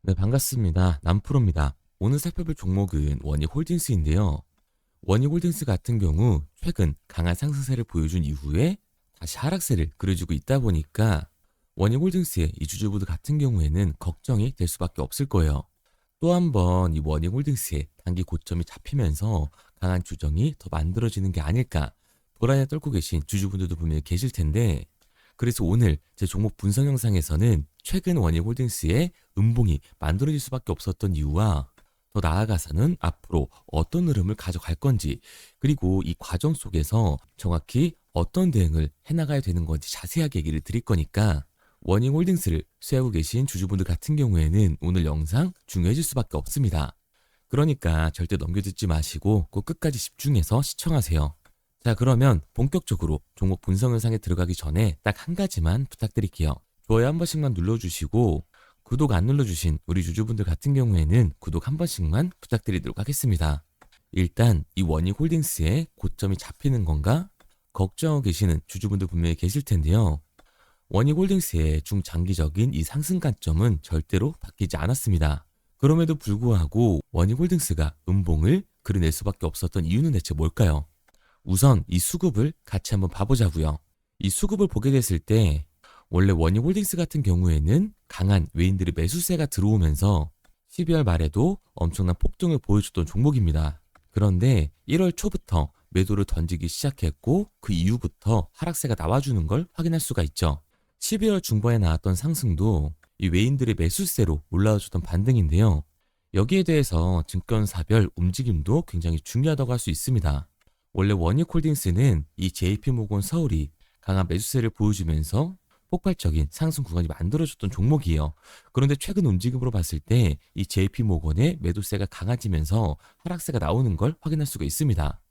네, 반갑습니다. 남프로입니다. 오늘 살펴볼 종목은 원익홀딩스인데요. 원익홀딩스 같은 경우 최근 강한 상승세를 보여준 이후에 다시 하락세를 그려주고 있다 보니까 원익홀딩스의 이 주주분들 같은 경우에는 걱정이 될 수밖에 없을 거예요. 또 한 번 이 원익홀딩스의 단기 고점이 잡히면서 강한 조정이 더 만들어지는 게 아닐까 불안에 떨고 계신 주주분들도 분명히 계실 텐데, 그래서 오늘 제 종목 분석 영상에서는 최근 원익홀딩스의 음봉이 만들어질 수밖에 없었던 이유와 더 나아가서는 앞으로 어떤 흐름을 가져갈 건지, 그리고 이 과정 속에서 정확히 어떤 대응을 해나가야 되는 건지 자세하게 얘기를 드릴 거니까, 원익홀딩스를 수혜하고 계신 주주분들 같은 경우에는 오늘 영상 중요해질 수밖에 없습니다. 그러니까 절대 넘겨듣지 마시고 꼭 끝까지 집중해서 시청하세요. 자, 그러면 본격적으로 종목 분석 영상에 들어가기 전에 딱 한 가지만 부탁드릴게요. 좋아요 한 번씩만 눌러주시고, 구독 안 눌러주신 우리 주주분들 같은 경우에는 구독 한 번씩만 부탁드리도록 하겠습니다. 일단 이 원익홀딩스의 고점이 잡히는 건가 걱정하고 계시는 주주분들 분명히 계실 텐데요. 원익홀딩스의 중장기적인 이 상승 관점은 절대로 바뀌지 않았습니다. 그럼에도 불구하고 원익홀딩스가 음봉을 그려낼 수밖에 없었던 이유는 대체 뭘까요? 우선 이 수급을 같이 한번 봐보자고요. 이 수급을 보게 됐을 때 원래 원익홀딩스 같은 경우에는 강한 외인들의 매수세가 들어오면서 12월 말에도 엄청난 폭등을 보여줬던 종목입니다. 그런데 1월 초부터 매도를 던지기 시작했고 그 이후부터 하락세가 나와주는 걸 확인할 수가 있죠. 12월 중반에 나왔던 상승도 이 외인들의 매수세로 올라와줬던 반등인데요. 여기에 대해서 증권사별 움직임도 굉장히 중요하다고 할 수 있습니다. 원래 원익홀딩스는 이 JP모건 서울이 강한 매수세를 보여주면서 폭발적인 상승 구간이 만들어졌던 종목이에요. 그런데 최근 움직임으로 봤을 때 이 JP모건의 매도세가 강해지면서 하락세가 나오는 걸 확인할 수가 있습니다.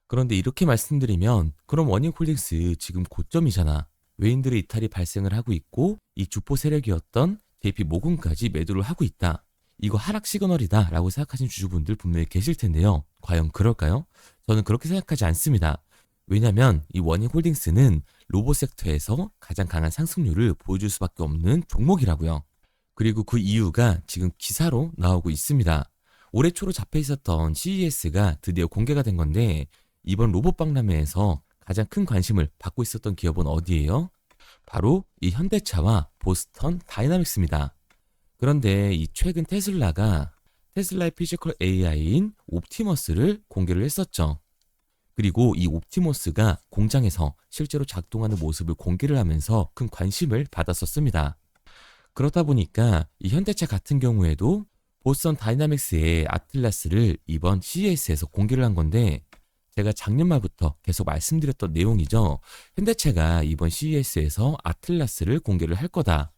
그런데 이렇게 말씀드리면, 그럼 원익홀딩스 지금 고점이잖아. 외인들의 이탈이 발생을 하고 있고 이 주포 세력이었던 JP모건까지 매도를 하고 있다. 이거 하락 시그널이다 라고 생각하시는 주주분들 분명히 계실 텐데요. 과연 그럴까요? 저는 그렇게 생각하지 않습니다. 왜냐면 이 원익홀딩스는 로봇 섹터에서 가장 강한 상승률을 보여줄 수밖에 없는 종목이라고요. 그리고 그 이유가 지금 기사로 나오고 있습니다. 올해 초로 잡혀 있었던 CES가 드디어 공개가 된 건데, 이번 로봇 박람회에서 가장 큰 관심을 받고 있었던 기업은 어디예요? 바로 이 현대차와 보스턴 다이나믹스입니다. 그런데 이 최근 테슬라의 피지컬 AI인 옵티머스를 공개를 했었죠. 그리고 이 옵티머스가 공장에서 실제로 작동하는 모습을 공개를 하면서 큰 관심을 받았었습니다. 그렇다 보니까 이 현대차 같은 경우에도 보스턴 다이나믹스의 아틀라스를 이번 CES에서 공개를 한 건데, 제가 작년 말부터 계속 말씀드렸던 내용이죠. 현대차가 이번 CES에서 아틀라스를 공개를 할 거다.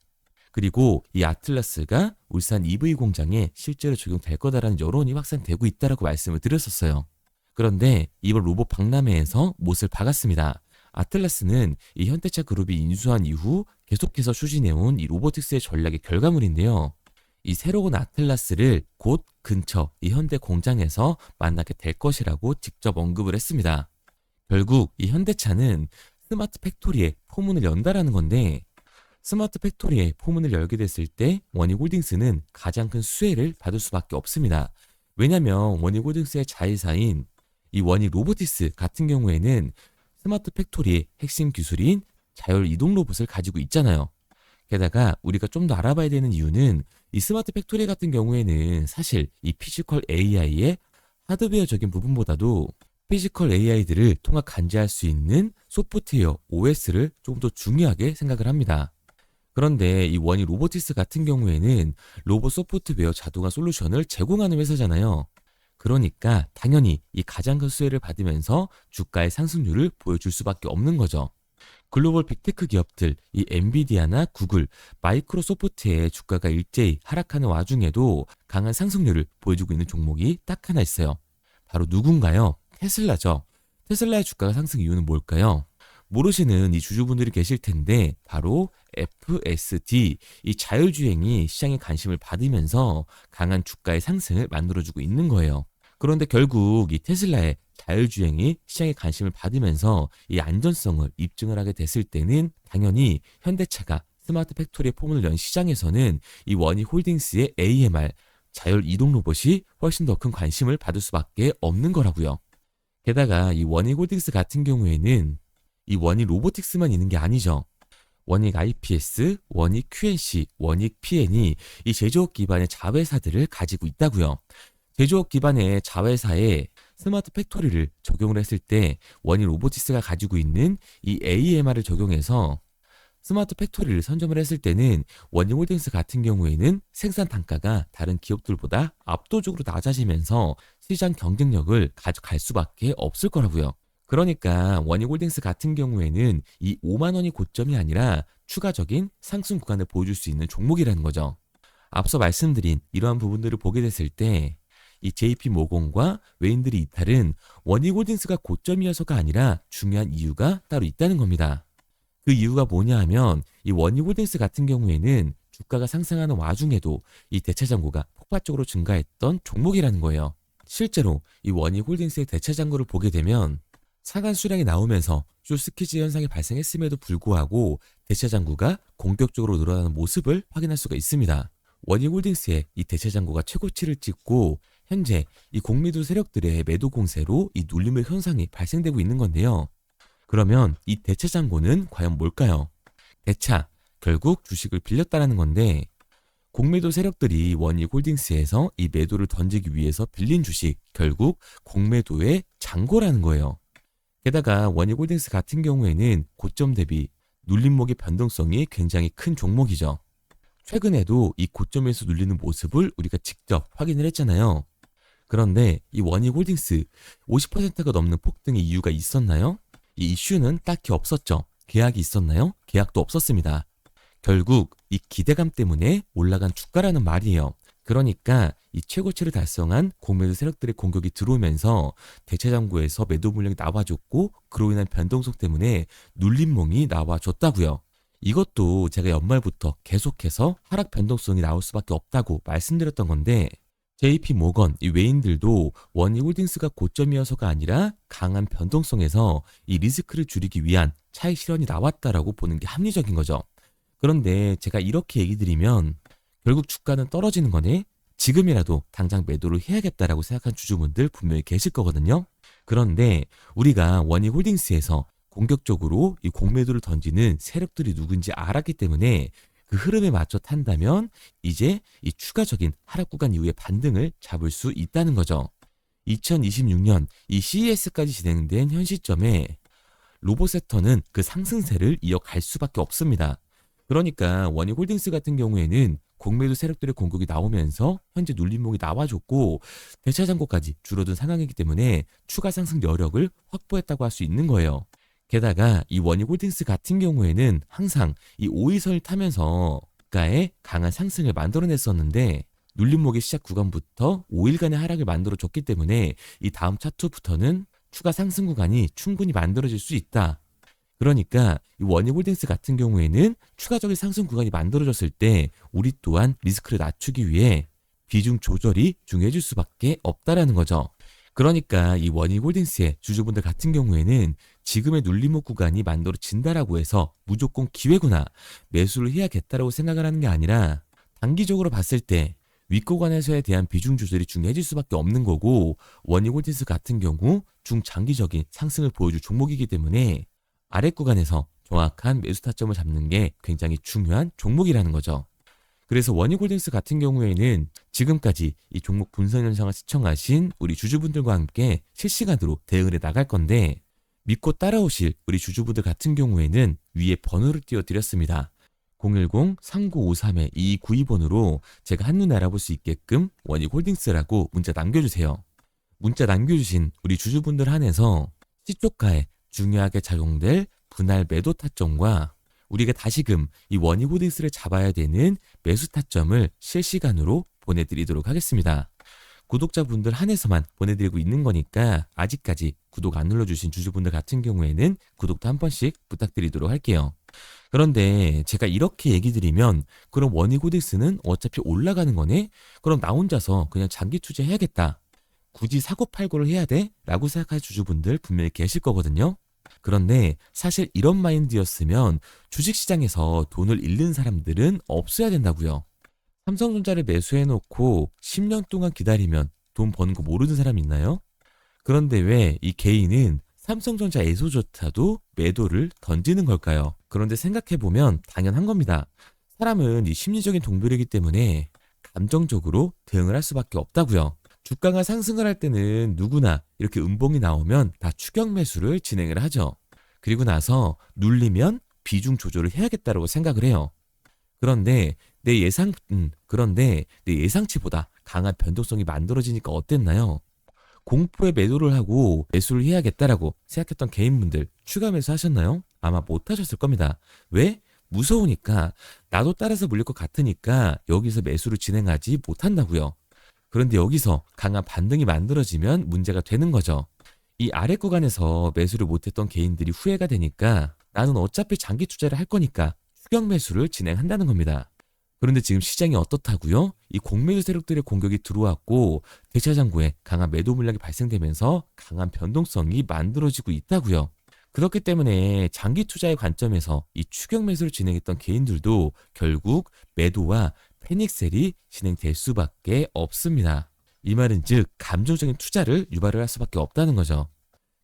그리고 이 아틀라스가 울산 EV 공장에 실제로 적용될 거다라는 여론이 확산되고 있다라고 말씀을 드렸었어요. 그런데 이번 로봇 박람회에서 못을 박았습니다. 아틀라스는 이 현대차 그룹이 인수한 이후 계속해서 추진해온 이 로보틱스의 전략의 결과물인데요. 이 새로운 아틀라스를 곧 근처 이 현대 공장에서 만나게 될 것이라고 직접 언급을 했습니다. 결국 이 현대차는 스마트 팩토리의 포문을 연다라는 건데, 스마트 팩토리의 포문을 열게 됐을 때 원익홀딩스는 가장 큰 수혜를 받을 수밖에 없습니다. 왜냐면 원익홀딩스의 자회사인 이 원익 로보티스 같은 경우에는 스마트 팩토리의 핵심 기술인 자율 이동 로봇을 가지고 있잖아요. 게다가 우리가 좀 더 알아봐야 되는 이유는 이 스마트 팩토리 같은 경우에는 사실 이 피지컬 AI의 하드웨어적인 부분보다도 피지컬 AI들을 통합 간지할 수 있는 소프트웨어 OS를 좀 더 중요하게 생각을 합니다. 그런데 이 원익 로보티스 같은 경우에는 로봇 소프트웨어 자동화 솔루션을 제공하는 회사잖아요. 그러니까 당연히 이 가장 큰 수혜를 받으면서 주가의 상승률을 보여줄 수밖에 없는 거죠. 글로벌 빅테크 기업들, 이 엔비디아나 구글, 마이크로소프트의 주가가 일제히 하락하는 와중에도 강한 상승률을 보여주고 있는 종목이 딱 하나 있어요. 바로 누군가요? 테슬라죠. 테슬라의 주가가 상승 이유는 뭘까요? 모르시는 이 주주분들이 계실 텐데, 바로 FSD, 이 자율주행이 시장의 관심을 받으면서 강한 주가의 상승을 만들어주고 있는 거예요. 그런데 결국 이 테슬라의 자율주행이 시장의 관심을 받으면서 이 안전성을 입증을 하게 됐을 때는 당연히 현대차가 스마트 팩토리의 포문을 연 시장에서는 이 원익홀딩스의 AMR, 자율 이동 로봇이 훨씬 더 큰 관심을 받을 수밖에 없는 거라고요. 게다가 이 원익홀딩스 같은 경우에는 이 원익 로보틱스만 있는 게 아니죠. 원익 IPS, 원익 QNC, 원익 PN이 이 제조업 기반의 자회사들을 가지고 있다고요. 제조업 기반의 자회사에 스마트 팩토리를 적용을 했을 때 원익 로보틱스가 가지고 있는 이 AMR을 적용해서 스마트 팩토리를 선점을 했을 때는 원익홀딩스 같은 경우에는 생산 단가가 다른 기업들보다 압도적으로 낮아지면서 시장 경쟁력을 가져갈 수밖에 없을 거라고요. 그러니까 원익홀딩스 같은 경우에는 이 5만 원이 고점이 아니라 추가적인 상승 구간을 보여줄 수 있는 종목이라는 거죠. 앞서 말씀드린 이러한 부분들을 보게 됐을 때 이 JP모건과 웨인드리 이탈은 원익홀딩스가 고점이어서가 아니라 중요한 이유가 따로 있다는 겁니다. 그 이유가 뭐냐 하면 이 원익홀딩스 같은 경우에는 주가가 상승하는 와중에도 이 대차 잔고가 폭발적으로 증가했던 종목이라는 거예요. 실제로 이 원익홀딩스의 대차 잔고를 보게 되면 상한 수량이 나오면서 숏스퀴즈 현상이 발생했음에도 불구하고 대차 잔고가 공격적으로 늘어나는 모습을 확인할 수가 있습니다. 원익홀딩스의 이 대차 잔고가 최고치를 찍고 현재 이 공매도 세력들의 매도 공세로 이 눌림의 현상이 발생되고 있는 건데요. 그러면 이 대차 잔고는 과연 뭘까요? 대차, 결국 주식을 빌렸다라는 건데 공매도 세력들이 원익홀딩스에서 이 매도를 던지기 위해서 빌린 주식, 결국 공매도의 잔고라는 거예요. 게다가 원익홀딩스 같은 경우에는 고점 대비 눌림목의 변동성이 굉장히 큰 종목이죠. 최근에도 이 고점에서 눌리는 모습을 우리가 직접 확인을 했잖아요. 그런데 이 원익홀딩스 50%가 넘는 폭등의 이유가 있었나요? 이 이슈는 딱히 없었죠. 계약이 있었나요? 계약도 없었습니다. 결국 이 기대감 때문에 올라간 주가라는 말이에요. 그러니까 이 최고치를 달성한 공매도 세력들의 공격이 들어오면서 대차 잔고에서 매도 물량이 나와줬고 그로 인한 변동성 때문에 눌림목이 나와줬다고요. 이것도 제가 연말부터 계속해서 하락 변동성이 나올 수밖에 없다고 말씀드렸던 건데 JP모건, 이 웨인들도 원익홀딩스가 고점이어서가 아니라 강한 변동성에서 이 리스크를 줄이기 위한 차익 실현이 나왔다라고 보는 게 합리적인 거죠. 그런데 제가 이렇게 얘기 드리면 결국 주가는 떨어지는 거네? 지금이라도 당장 매도를 해야겠다라고 생각한 주주분들 분명히 계실 거거든요. 그런데 우리가 원익홀딩스에서 공격적으로 이 공매도를 던지는 세력들이 누군지 알았기 때문에 그 흐름에 맞춰 탄다면 이제 이 추가적인 하락 구간 이후의 반등을 잡을 수 있다는 거죠. 2026년 이 CES까지 진행된 현 시점에 로보세터는 그 상승세를 이어갈 수밖에 없습니다. 그러니까 원익홀딩스 같은 경우에는 공매도 세력들의 공격이 나오면서 현재 눌림목이 나와줬고 대차 잔고까지 줄어든 상황이기 때문에 추가 상승 여력을 확보했다고 할 수 있는 거예요. 게다가 이 원익홀딩스 같은 경우에는 항상 이 5일선을 타면서 주가에 강한 상승을 만들어냈었는데 눌림목의 시작 구간부터 5일간의 하락을 만들어줬기 때문에 이 다음 차트부터는 추가 상승 구간이 충분히 만들어질 수 있다. 그러니까 이 원익홀딩스 같은 경우에는 추가적인 상승 구간이 만들어졌을 때 우리 또한 리스크를 낮추기 위해 비중 조절이 중요해질 수밖에 없다라는 거죠. 그러니까 이 원익홀딩스의 주주분들 같은 경우에는 지금의 눌림목 구간이 만들어진다라고 해서 무조건 기회구나 매수를 해야겠다라고 생각을 하는 게 아니라 단기적으로 봤을 때 윗구간에서에 대한 비중 조절이 중요해질 수밖에 없는 거고 원익홀딩스 같은 경우 중장기적인 상승을 보여줄 종목이기 때문에 아래 구간에서 정확한 매수 타점을 잡는 게 굉장히 중요한 종목이라는 거죠. 그래서 원익홀딩스 같은 경우에는 지금까지 이 종목 분석 영상을 시청하신 우리 주주분들과 함께 실시간으로 대응을 해 나갈 건데 믿고 따라오실 우리 주주분들 같은 경우에는 위에 번호를 띄워드렸습니다. 010-3953-2292번으로 제가 한눈에 알아볼 수 있게끔 원익홀딩스라고 문자 남겨주세요. 문자 남겨주신 우리 주주분들 한해서 시초가에 중요하게 작용될 분할 매도 타점과 우리가 다시금 이 원익홀딩스를 잡아야 되는 매수 타점을 실시간으로 보내드리도록 하겠습니다. 구독자분들 한해서만 보내드리고 있는 거니까 아직까지 구독 안 눌러주신 주주분들 같은 경우에는 구독도 한 번씩 부탁드리도록 할게요. 그런데 제가 이렇게 얘기 드리면 그럼 원익홀딩스는 어차피 올라가는 거네? 그럼 나 혼자서 그냥 장기 투자해야겠다. 굳이 사고팔고를 해야 돼? 라고 생각할 주주분들 분명히 계실 거거든요. 그런데 사실 이런 마인드였으면 주식시장에서 돈을 잃는 사람들은 없어야 된다고요. 삼성전자를 매수해놓고 10년 동안 기다리면 돈 버는 거 모르는 사람 있나요? 그런데 왜 이 개인은 삼성전자 애소조차도 매도를 던지는 걸까요? 그런데 생각해보면 당연한 겁니다. 사람은 이 심리적인 동물이기 때문에 감정적으로 대응을 할 수밖에 없다고요. 주가가 상승을 할 때는 누구나 이렇게 음봉이 나오면 다 추격 매수를 진행을 하죠. 그리고 나서 눌리면 비중 조절을 해야겠다고 생각을 해요. 그런데 그런데 내 예상치보다 강한 변동성이 만들어지니까 어땠나요? 공포에 매도를 하고 매수를 해야겠다라고 생각했던 개인분들 추가 매수 하셨나요? 아마 못 하셨을 겁니다. 왜? 무서우니까, 나도 따라서 물릴 것 같으니까 여기서 매수를 진행하지 못한다고요. 그런데 여기서 강한 반등이 만들어지면 문제가 되는 거죠. 이 아래 구간에서 매수를 못했던 개인들이 후회가 되니까 나는 어차피 장기 투자를 할 거니까 추격 매수를 진행한다는 겁니다. 그런데 지금 시장이 어떻다고요? 이 공매도 세력들의 공격이 들어왔고 대차장고에 강한 매도 물량이 발생되면서 강한 변동성이 만들어지고 있다고요. 그렇기 때문에 장기 투자의 관점에서 이 추격 매수를 진행했던 개인들도 결국 매도와 패닉셀이 진행될 수밖에 없습니다. 이 말은 즉 감정적인 투자를 유발을 할 수밖에 없다는 거죠.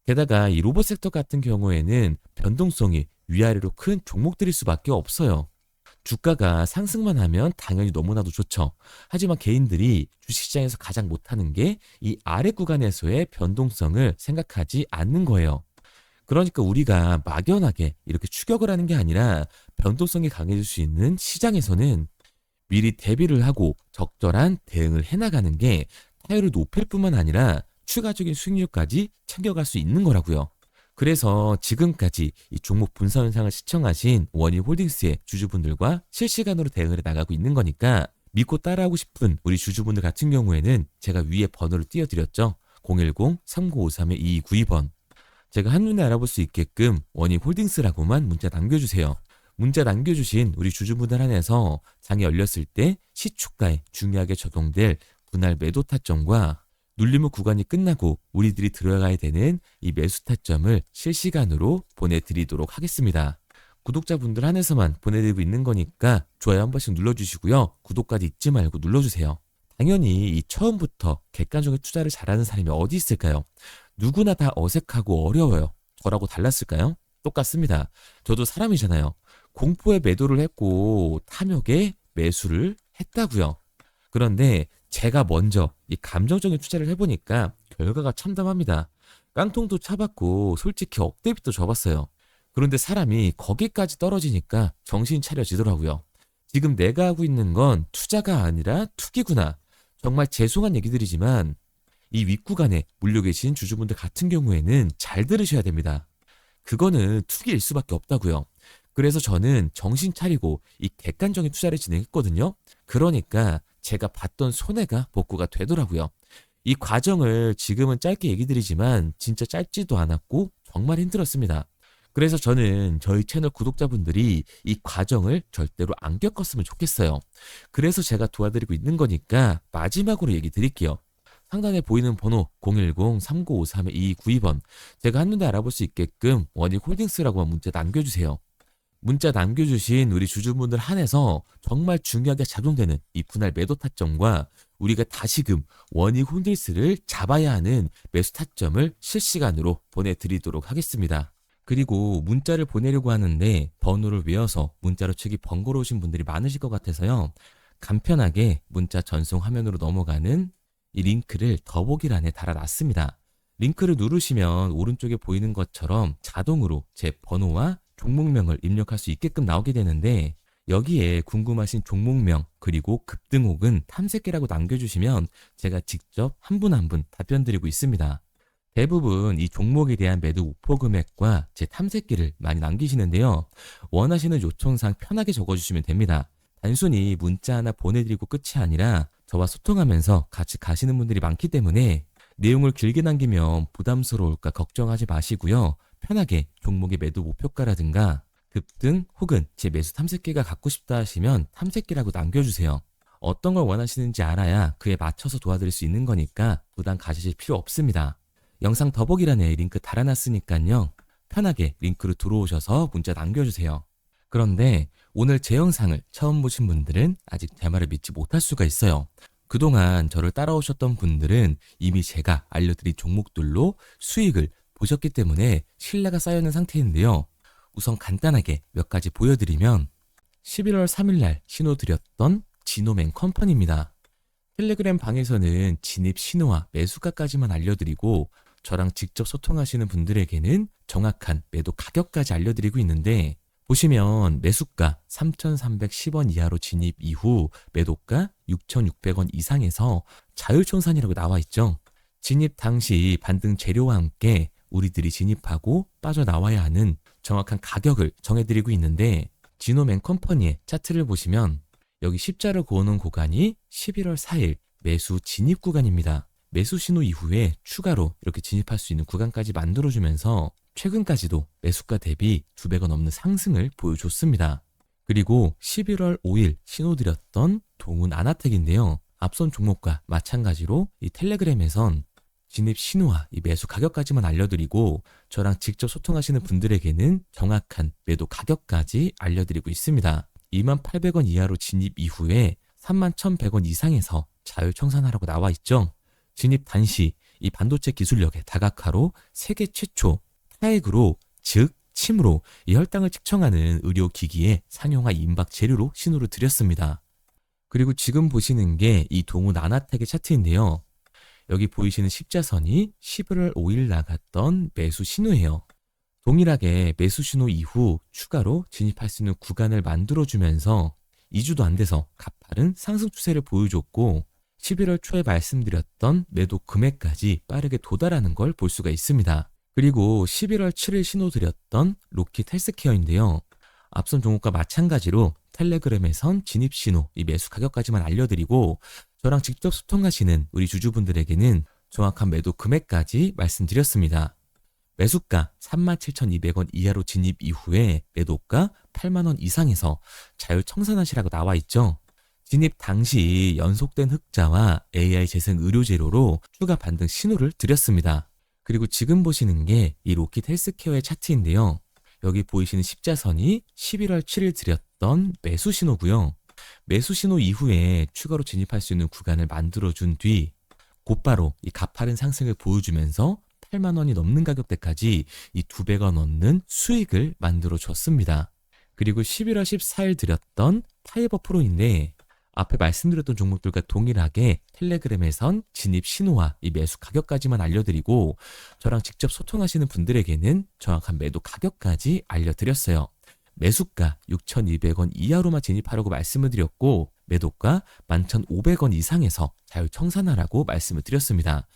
게다가 이 로봇 섹터 같은 경우에는 변동성이 위아래로 큰 종목들일 수밖에 없어요. 주가가 상승만 하면 당연히 너무나도 좋죠. 하지만 개인들이 주식시장에서 가장 못하는 게 이 아래 구간에서의 변동성을 생각하지 않는 거예요. 그러니까 우리가 막연하게 이렇게 추격을 하는 게 아니라 변동성이 강해질 수 있는 시장에서는 미리 대비를 하고 적절한 대응을 해나가는 게 타율을 높일 뿐만 아니라 추가적인 수익률까지 챙겨갈 수 있는 거라고요. 그래서 지금까지 이 종목 분사 현상을 시청하신 원희홀딩스의 주주분들과 실시간으로 대응을 나가고 있는 거니까 믿고 따라하고 싶은 우리 주주분들 같은 경우에는 제가 위에 번호를 띄워드렸죠. 010-3953-2292번. 제가 한눈에 알아볼 수 있게끔 원희홀딩스라고만 문자 남겨주세요. 문자 남겨주신 우리 주주분들 한해서 장이 열렸을 때 시초가에 중요하게 적용될 분할 매도 타점과 눌림 후 구간이 끝나고 우리들이 들어가야 되는 이 매수 타점을 실시간으로 보내드리도록 하겠습니다. 구독자분들 한해서만 보내드리고 있는 거니까 좋아요 한 번씩 눌러주시고요. 구독까지 잊지 말고 눌러주세요. 당연히 이 처음부터 객관적인 투자를 잘하는 사람이 어디 있을까요? 누구나 다 어색하고 어려워요. 저라고 달랐을까요? 똑같습니다. 저도 사람이잖아요. 공포에 매도를 했고 탐욕에 매수를 했다고요. 그런데 제가 먼저 이 감정적인 투자를 해보니까 결과가 참담합니다. 깡통도 차봤고 솔직히 억대빚도 져봤어요. 그런데 사람이 거기까지 떨어지니까 정신 차려지더라고요. 지금 내가 하고 있는 건 투자가 아니라 투기구나. 정말 죄송한 얘기들이지만 이 윗구간에 물려 계신 주주분들 같은 경우에는 잘 들으셔야 됩니다. 그거는 투기일 수밖에 없다고요. 그래서 저는 정신 차리고 이 객관적인 투자를 진행했거든요. 그러니까 제가 봤던 손해가 복구가 되더라고요. 이 과정을 지금은 짧게 얘기 드리지만 진짜 짧지도 않았고 정말 힘들었습니다. 그래서 저는 저희 채널 구독자분들이 이 과정을 절대로 안 겪었으면 좋겠어요. 그래서 제가 도와드리고 있는 거니까 마지막으로 얘기 드릴게요. 상단에 보이는 번호 010-3953-2292번. 제가 한눈에 알아볼 수 있게끔 원희홀딩스라고만 문자 남겨주세요. 문자 남겨주신 우리 주주분들 한해서 정말 중요하게 작용되는 이 분할 매도 타점과 우리가 다시금 원희홀딩스를 잡아야 하는 매수 타점을 실시간으로 보내드리도록 하겠습니다. 그리고 문자를 보내려고 하는데 번호를 외워서 문자로 치기 번거로우신 분들이 많으실 것 같아서요. 간편하게 문자 전송 화면으로 넘어가는 이 링크를 더보기란에 달아놨습니다. 링크를 누르시면 오른쪽에 보이는 것처럼 자동으로 제 번호와 종목명을 입력할 수 있게끔 나오게 되는데 여기에 궁금하신 종목명 그리고 급등 혹은 탐색기라고 남겨주시면 제가 직접 한 분 한 분 답변 드리고 있습니다. 대부분 이 종목에 대한 매도 목표 금액과 제 탐색기를 많이 남기시는데요. 원하시는 요청사항 편하게 적어주시면 됩니다. 단순히 문자 하나 보내드리고 끝이 아니라 저와 소통하면서 같이 가시는 분들이 많기 때문에 내용을 길게 남기면 부담스러울까 걱정하지 마시고요. 편하게 종목의 매도 목표가라든가 급등 혹은 제 매수 탐색기가 갖고 싶다 하시면 탐색기라고 남겨주세요. 어떤 걸 원하시는지 알아야 그에 맞춰서 도와드릴 수 있는 거니까 부담 가지실 필요 없습니다. 영상 더보기란에 링크 달아놨으니까요. 편하게 링크로 들어오셔서 문자 남겨주세요. 그런데 오늘 제 영상을 처음 보신 분들은 아직 제 말을 믿지 못할 수가 있어요. 그동안 저를 따라오셨던 분들은 이미 제가 알려드린 종목들로 수익을 보셨기 때문에 신뢰가 쌓여있는 상태인데요. 우선 간단하게 몇 가지 보여드리면 11월 3일 날 신호드렸던 지노맨 컴퍼니입니다. 텔레그램 방에서는 진입 신호와 매수가까지만 알려드리고 저랑 직접 소통하시는 분들에게는 정확한 매도 가격까지 알려드리고 있는데, 보시면 매수가 3,310원 이하로 진입 이후 매도가 6,600원 이상에서 자율청산이라고 나와 있죠. 진입 당시 반등 재료와 함께 우리들이 진입하고 빠져나와야 하는 정확한 가격을 정해드리고 있는데, 지노맨 컴퍼니의 차트를 보시면 여기 십자를 그어놓은 구간이 11월 4일 매수 진입 구간입니다. 매수 신호 이후에 추가로 이렇게 진입할 수 있는 구간까지 만들어주면서 최근까지도 매수가 대비 2배가 넘는 상승을 보여줬습니다. 그리고 11월 5일 신호드렸던 동훈 아나텍인데요. 앞선 종목과 마찬가지로 이 텔레그램에선 진입 신호와 이 매수 가격까지만 알려드리고 저랑 직접 소통하시는 분들에게는 정확한 매도 가격까지 알려드리고 있습니다. 28,000원 이하로 진입 이후에 31,100원 이상에서 자율청산하라고 나와 있죠. 진입 단시 이 반도체 기술력의 다각화로 세계 최초 타액으로, 즉 침으로 이 혈당을 측정하는 의료기기의 상용화 임박 재료로 신호를 드렸습니다. 그리고 지금 보시는 게 이 동훈 아나텍의 차트인데요. 여기 보이시는 십자선이 11월 5일 나갔던 매수 신호예요. 동일하게 매수 신호 이후 추가로 진입할 수 있는 구간을 만들어주면서 2주도 안 돼서 가파른 상승 추세를 보여줬고 11월 초에 말씀드렸던 매도 금액까지 빠르게 도달하는 걸 볼 수가 있습니다. 그리고 11월 7일 신호 드렸던 로킷 헬스케어인데요. 앞선 종목과 마찬가지로 텔레그램에선 진입 신호, 이 매수 가격까지만 알려드리고 저랑 직접 소통하시는 우리 주주분들에게는 정확한 매도 금액까지 말씀드렸습니다. 매수가 37,200원 이하로 진입 이후에 매도가 8만원 이상에서 자율청산하시라고 나와 있죠. 진입 당시 연속된 흑자와 AI 재생 의료 재료로 추가 반등 신호를 드렸습니다. 그리고 지금 보시는 게 이 로킷 헬스케어의 차트인데요. 여기 보이시는 십자선이 11월 7일 드렸던 매수 신호고요. 매수 신호 이후에 추가로 진입할 수 있는 구간을 만들어준 뒤 곧바로 이 가파른 상승을 보여주면서 8만 원이 넘는 가격대까지 이 2배가 넘는 수익을 만들어 줬습니다. 그리고 11월 14일 드렸던 파이버 프로인데 앞에 말씀드렸던 종목들과 동일하게 텔레그램에선 진입 신호와 이 매수 가격까지만 알려드리고 저랑 직접 소통하시는 분들에게는 정확한 매도 가격까지 알려드렸어요. 매수가 6,200원 이하로만 진입하라고 말씀을 드렸고 매도가 11,500원 이상에서 자율청산하라고 말씀을 드렸습니다.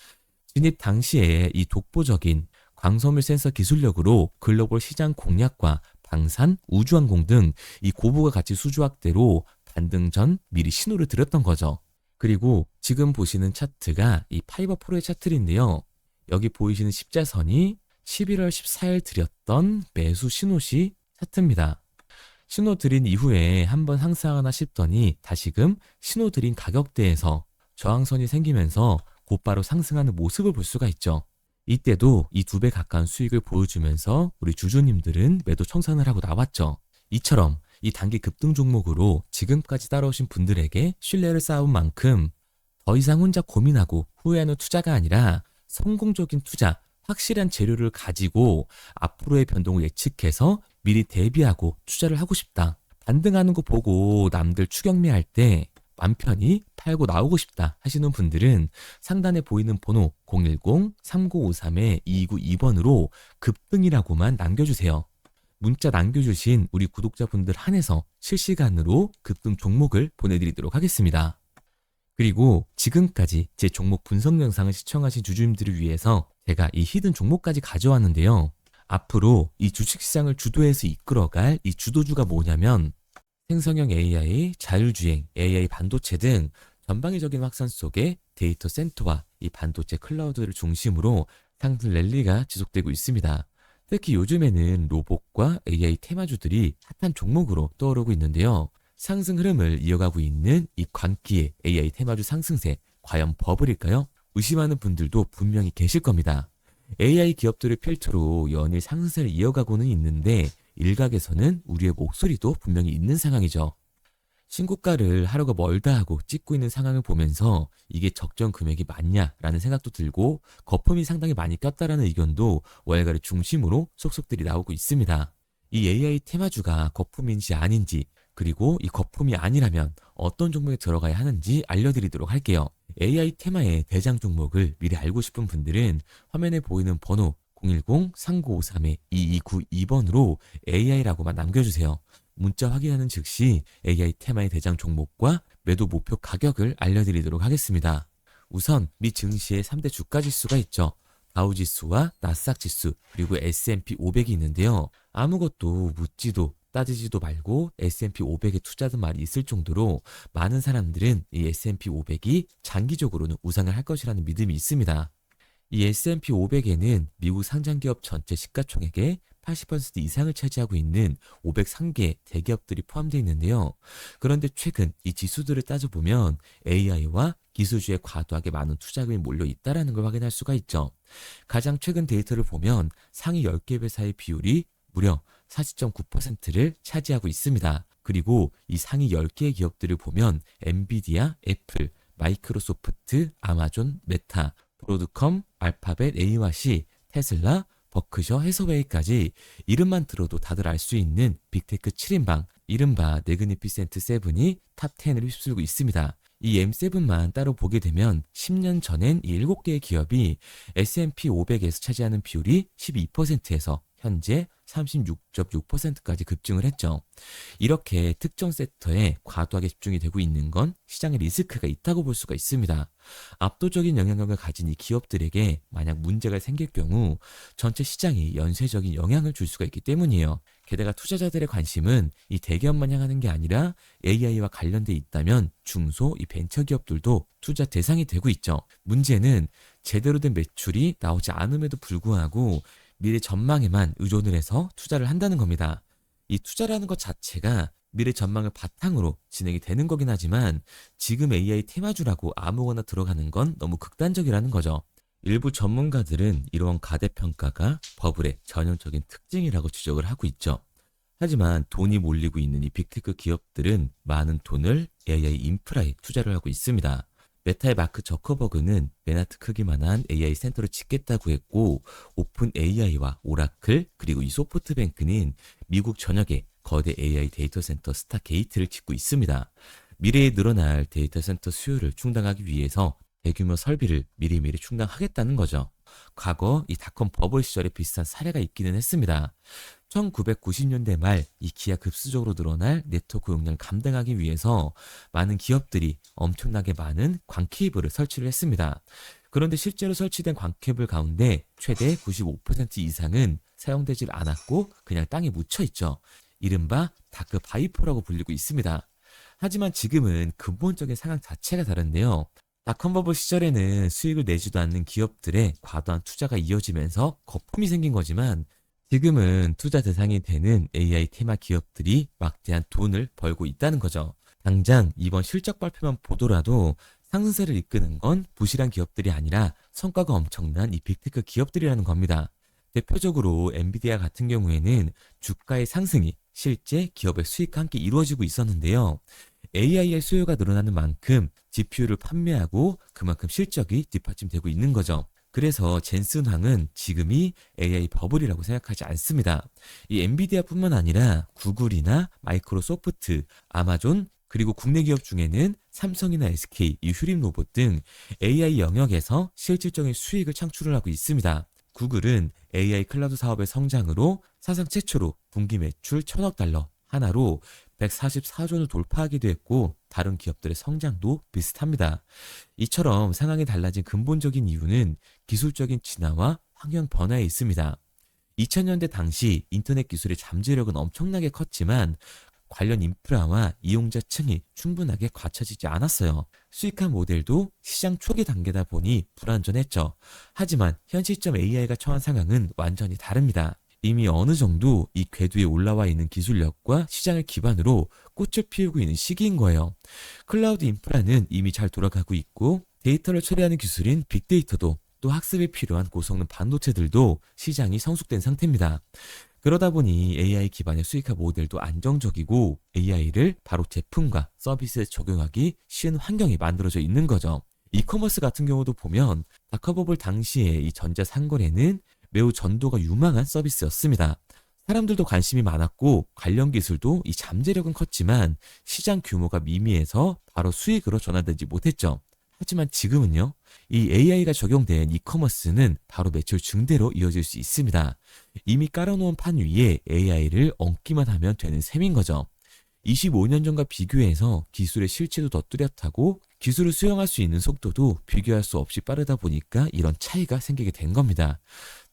진입 당시에 이 독보적인 광섬유 센서 기술력으로 글로벌 시장 공략과 방산, 우주항공 등 이 고부가 가치 수주 확대로 반등 전 미리 신호를 드렸던 거죠. 그리고 지금 보시는 차트가 이 파이버 프로의 차트인데요. 여기 보이시는 십자선이 11월 14일 드렸던 매수 신호시 차트입니다. 신호 드린 이후에 한번 상승하나 싶더니 다시금 신호 드린 가격대에서 저항선이 생기면서 곧바로 상승하는 모습을 볼 수가 있죠. 이때도 이 2배 가까운 수익을 보여주면서 우리 주주님들은 매도 청산을 하고 나왔죠. 이처럼 이 단기 급등 종목으로 지금까지 따라오신 분들에게 신뢰를 쌓은 만큼 더 이상 혼자 고민하고 후회하는 투자가 아니라 성공적인 투자, 확실한 재료를 가지고 앞으로의 변동을 예측해서 미리 대비하고 투자를 하고 싶다. 반등하는 거 보고 남들 추격매할 때 맘 편히 팔고 나오고 싶다 하시는 분들은 상단에 보이는 번호 010-3953-2292번으로 급등이라고만 남겨주세요. 문자 남겨주신 우리 구독자분들 한해서 실시간으로 급등 종목을 보내드리도록 하겠습니다. 그리고 지금까지 제 종목 분석 영상을 시청하신 주주님들을 위해서 제가 이 히든 종목까지 가져왔는데요. 앞으로 이 주식시장을 주도해서 이끌어갈 이 주도주가 뭐냐면 생성형 AI, 자율주행, AI 반도체 등 전방위적인 확산 속에 데이터 센터와 이 반도체 클라우드를 중심으로 상승 랠리가 지속되고 있습니다. 특히 요즘에는 로봇과 AI 테마주들이 핫한 종목으로 떠오르고 있는데요. 상승 흐름을 이어가고 있는 이 광기의 AI 테마주 상승세 과연 버블일까요? 의심하는 분들도 분명히 계실 겁니다. AI 기업들을 필두로 연일 상승세를 이어가고는 있는데 일각에서는 우리의 목소리도 분명히 있는 상황이죠. 신고가를 하루가 멀다 하고 찍고 있는 상황을 보면서 이게 적정 금액이 맞냐라는 생각도 들고 거품이 상당히 많이 꼈다라는 의견도 월가를 중심으로 속속들이 나오고 있습니다. 이 AI 테마주가 거품인지 아닌지, 그리고 이 거품이 아니라면 어떤 종목에 들어가야 하는지 알려드리도록 할게요. AI 테마의 대장 종목을 미리 알고 싶은 분들은 화면에 보이는 번호 010-3953-2292번으로 AI라고만 남겨주세요. 문자 확인하는 즉시 AI 테마의 대장 종목과 매도 목표 가격을 알려드리도록 하겠습니다. 우선 미 증시의 3대 주가 지수가 있죠. 다우지수와 나스닥지수 그리고 S&P 500이 있는데요. 아무것도 묻지도 따지지도 말고 S&P 500에 투자든 말이 있을 정도로 많은 사람들은 이 S&P 500이 장기적으로는 우상을 할 것이라는 믿음이 있습니다. 이 S&P 500에는 미국 상장기업 전체 시가총액의 80% 이상을 차지하고 있는 503개 대기업들이 포함되어 있는데요. 그런데 최근 이 지수들을 따져보면 AI와 기술주에 과도하게 많은 투자금이 몰려 있다는 걸 확인할 수가 있죠. 가장 최근 데이터를 보면 상위 10개 회사의 비율이 무려 40.9%를 차지하고 있습니다. 그리고 이 상위 10개의 기업들을 보면 엔비디아, 애플, 마이크로소프트, 아마존, 메타, 브로드컴, 알파벳, A와 C, 테슬라, 버크셔, 해서웨이까지 이름만 들어도 다들 알 수 있는 빅테크 7인방, 이른바 매그니피센트 7이 탑 10을 휩쓸고 있습니다. 이 M7만 따로 보게 되면 10년 전엔 이 7개의 기업이 S&P 500에서 차지하는 비율이 12%에서 현재 36.6%까지 급증을 했죠. 이렇게 특정 섹터에 과도하게 집중이 되고 있는 건 시장에 리스크가 있다고 볼 수가 있습니다. 압도적인 영향력을 가진 이 기업들에게 만약 문제가 생길 경우 전체 시장이 연쇄적인 영향을 줄 수가 있기 때문이에요. 게다가 투자자들의 관심은 이 대기업만 향하는 게 아니라 AI와 관련돼 있다면 중소, 이 벤처기업들도 투자 대상이 되고 있죠. 문제는 제대로 된 매출이 나오지 않음에도 불구하고 미래 전망에만 의존을 해서 투자를 한다는 겁니다. 이 투자라는 것 자체가 미래 전망을 바탕으로 진행이 되는 거긴 하지만 지금 AI 테마주라고 아무거나 들어가는 건 너무 극단적이라는 거죠. 일부 전문가들은 이러한 가대평가가 버블의 전형적인 특징이라고 지적을 하고 있죠. 하지만 돈이 몰리고 있는 이 빅테크 기업들은 많은 돈을 AI 인프라에 투자를 하고 있습니다. 메타의 마크 저커버그는 맨하트 크기만한 AI 센터를 짓겠다고 했고 오픈 AI와 오라클 그리고 이 소프트뱅크는 미국 전역에 거대 AI 데이터 센터 스타게이트를 짓고 있습니다. 미래에 늘어날 데이터 센터 수요를 충당하기 위해서 대규모 설비를 미리미리 충당하겠다는 거죠. 과거 이 닷컴 버블 시절에 비슷한 사례가 있기는 했습니다. 1990년대 말 이 기하급수적으로 늘어날 네트워크 용량을 감당하기 위해서 많은 기업들이 엄청나게 많은 광 케이블을 설치를 했습니다. 그런데 실제로 설치된 광 케이블 가운데 최대 95% 이상은 사용되질 않았고 그냥 땅에 묻혀 있죠. 이른바 다크 바이퍼라고 불리고 있습니다. 하지만 지금은 근본적인 상황 자체가 다른데요. 닷컴버블 시절에는 수익을 내지도 않는 기업들의 과도한 투자가 이어지면서 거품이 생긴 거지만 지금은 투자 대상이 되는 AI 테마 기업들이 막대한 돈을 벌고 있다는 거죠. 당장 이번 실적 발표만 보더라도 상승세를 이끄는 건 부실한 기업들이 아니라 성과가 엄청난 이 빅테크 기업들이라는 겁니다. 대표적으로 엔비디아 같은 경우에는 주가의 상승이 실제 기업의 수익과 함께 이루어지고 있었는데요. AI의 수요가 늘어나는 만큼 GPU를 판매하고 그만큼 실적이 뒷받침되고 있는 거죠. 그래서 젠슨 황은 지금이 AI 버블이라고 생각하지 않습니다. 이 엔비디아뿐만 아니라 구글이나 마이크로소프트, 아마존, 그리고 국내 기업 중에는 삼성이나 SK, 이 휴림 로봇 등 AI 영역에서 실질적인 수익을 창출을 하고 있습니다. 구글은 AI 클라우드 사업의 성장으로 사상 최초로 분기 매출 1,000억 달러 하나로 144조를 돌파하기도 했고 다른 기업들의 성장도 비슷합니다. 이처럼 상황이 달라진 근본적인 이유는 기술적인 진화와 환경 변화에 있습니다. 2000년대 당시 인터넷 기술의 잠재력은 엄청나게 컸지만 관련 인프라와 이용자층이 충분하게 갖춰지지 않았어요. 수익화 모델도 시장 초기 단계다 보니 불완전했죠. 하지만 현 시점 AI가 처한 상황은 완전히 다릅니다. 이미 어느 정도 이 궤도에 올라와 있는 기술력과 시장을 기반으로 꽃을 피우고 있는 시기인 거예요. 클라우드 인프라는 이미 잘 돌아가고 있고 데이터를 처리하는 기술인 빅데이터도 또 학습에 필요한 고성능 반도체들도 시장이 성숙된 상태입니다. 그러다 보니 AI 기반의 수익화 모델도 안정적이고 AI를 바로 제품과 서비스에 적용하기 쉬운 환경이 만들어져 있는 거죠. 이커머스 같은 경우도 보면 다커버블 당시에 이 전자상거래는 매우 전도가 유망한 서비스였습니다. 사람들도 관심이 많았고 관련 기술도 이 잠재력은 컸지만 시장 규모가 미미해서 바로 수익으로 전환되지 못했죠. 하지만 지금은요, 이 AI가 적용된 이커머스는 바로 매출 증대로 이어질 수 있습니다. 이미 깔아놓은 판 위에 AI를 얹기만 하면 되는 셈인 거죠. 25년 전과 비교해서 기술의 실체도 더 뚜렷하고 기술을 수용할 수 있는 속도도 비교할 수 없이 빠르다 보니까 이런 차이가 생기게 된 겁니다.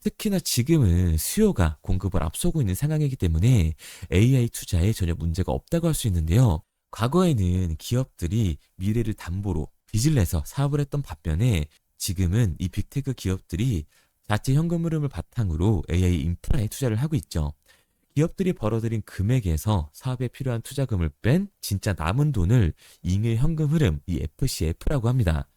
특히나 지금은 수요가 공급을 앞서고 있는 상황이기 때문에 AI 투자에 전혀 문제가 없다고 할 수 있는데요. 과거에는 기업들이 미래를 담보로 빚을 내서 사업을 했던 반면에 지금은 이 빅테크 기업들이 자체 현금 흐름을 바탕으로 AI 인프라에 투자를 하고 있죠. 기업들이 벌어들인 금액에서 사업에 필요한 투자금을 뺀 진짜 남은 돈을 잉여 현금 흐름, 이 FCF라고 합니다.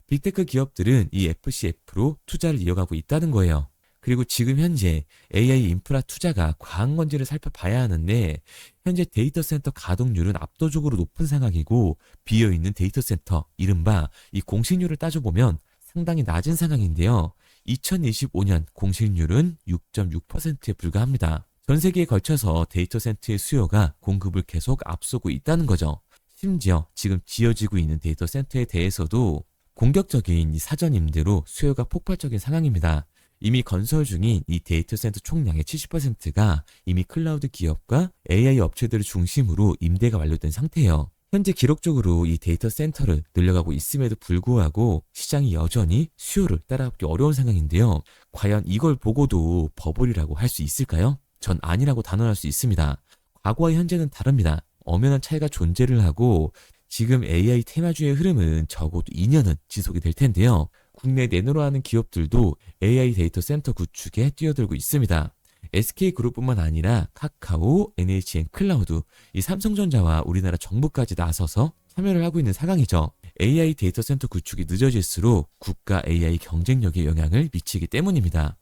빅테크 기업들은 이 FCF로 투자를 이어가고 있다는 거예요. 그리고 지금 현재 AI 인프라 투자가 과한 건지를 살펴봐야 하는데 현재 데이터 센터 가동률은 압도적으로 높은 상황이고 비어있는 데이터 센터, 이른바 이 공실률을 따져보면 상당히 낮은 상황인데요. 2025년 공실률은 6.6%에 불과합니다. 전 세계에 걸쳐서 데이터 센터의 수요가 공급을 계속 앞서고 있다는 거죠. 심지어 지금 지어지고 있는 데이터 센터에 대해서도 공격적인 이 사전 임대로 수요가 폭발적인 상황입니다. 이미 건설 중인 이 데이터 센터 총량의 70%가 이미 클라우드 기업과 AI 업체들을 중심으로 임대가 완료된 상태예요. 현재 기록적으로 이 데이터 센터를 늘려가고 있음에도 불구하고 시장이 여전히 수요를 따라잡기 어려운 상황인데요. 과연 이걸 보고도 버블이라고 할 수 있을까요? 전 아니라고 단언할 수 있습니다. 과거와 현재는 다릅니다. 엄연한 차이가 존재를 하고 지금 AI 테마주의 흐름은 적어도 2년은 지속이 될 텐데요. 국내 내노라 하는 기업들도 AI 데이터 센터 구축에 뛰어들고 있습니다. SK그룹뿐만 아니라 카카오, NHN 클라우드, 이 삼성전자와 우리나라 정부까지 나서서 참여를 하고 있는 상황이죠. AI 데이터 센터 구축이 늦어질수록 국가 AI 경쟁력에 영향을 미치기 때문입니다.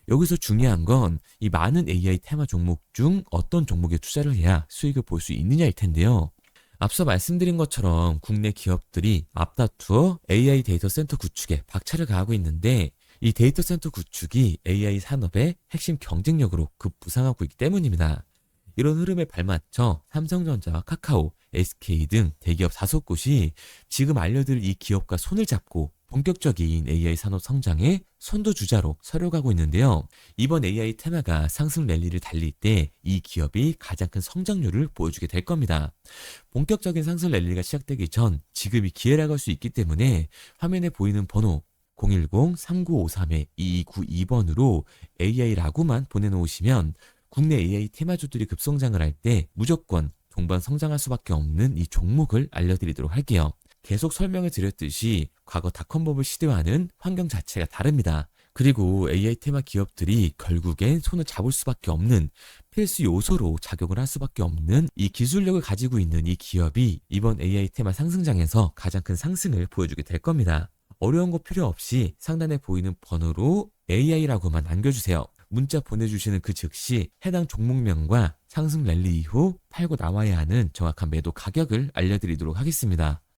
여기서 중요한 건 이 많은 AI 테마 종목 중 어떤 종목에 투자를 해야 수익을 볼 수 있느냐일 텐데요. 앞서 말씀드린 것처럼 국내 기업들이 앞다투어 AI 데이터 센터 구축에 박차를 가하고 있는데 이 데이터 센터 구축이 AI 산업의 핵심 경쟁력으로 급부상하고 있기 때문입니다. 이런 흐름에 발맞춰 삼성전자와 카카오, SK 등 대기업 5곳이 지금 알려드릴 이 기업과 손을 잡고 본격적인 AI 산업 성장의 선두주자로 서려가고 있는데요. 이번 AI 테마가 상승 랠리를 달릴 때 이 기업이 가장 큰 성장률을 보여주게 될 겁니다. 본격적인 상승 랠리가 시작되기 전 지금이 기회라고 할 수 있기 때문에 화면에 보이는 번호 010-3953-2292번으로 AI라고만 보내놓으시면 국내 AI 테마주들이 급성장을 할 때 무조건 동반 성장할 수밖에 없는 이 종목을 알려드리도록 할게요. 계속 설명을 드렸듯이 과거 닷컴버블 시대와는 환경 자체가 다릅니다. 그리고 AI 테마 기업들이 결국엔 손을 잡을 수밖에 없는 필수 요소로 작용을 할 수밖에 없는 이 기술력을 가지고 있는 이 기업이 이번 AI 테마 상승장에서 가장 큰 상승을 보여주게 될 겁니다. 어려운 거 필요 없이 상단에 보이는 번호로 AI라고만 남겨주세요. 문자 보내주시는 그 즉시 해당 종목명과 상승 랠리 이후 팔고 나와야 하는 정확한 매도 가격을 알려드리도록 하겠습니다.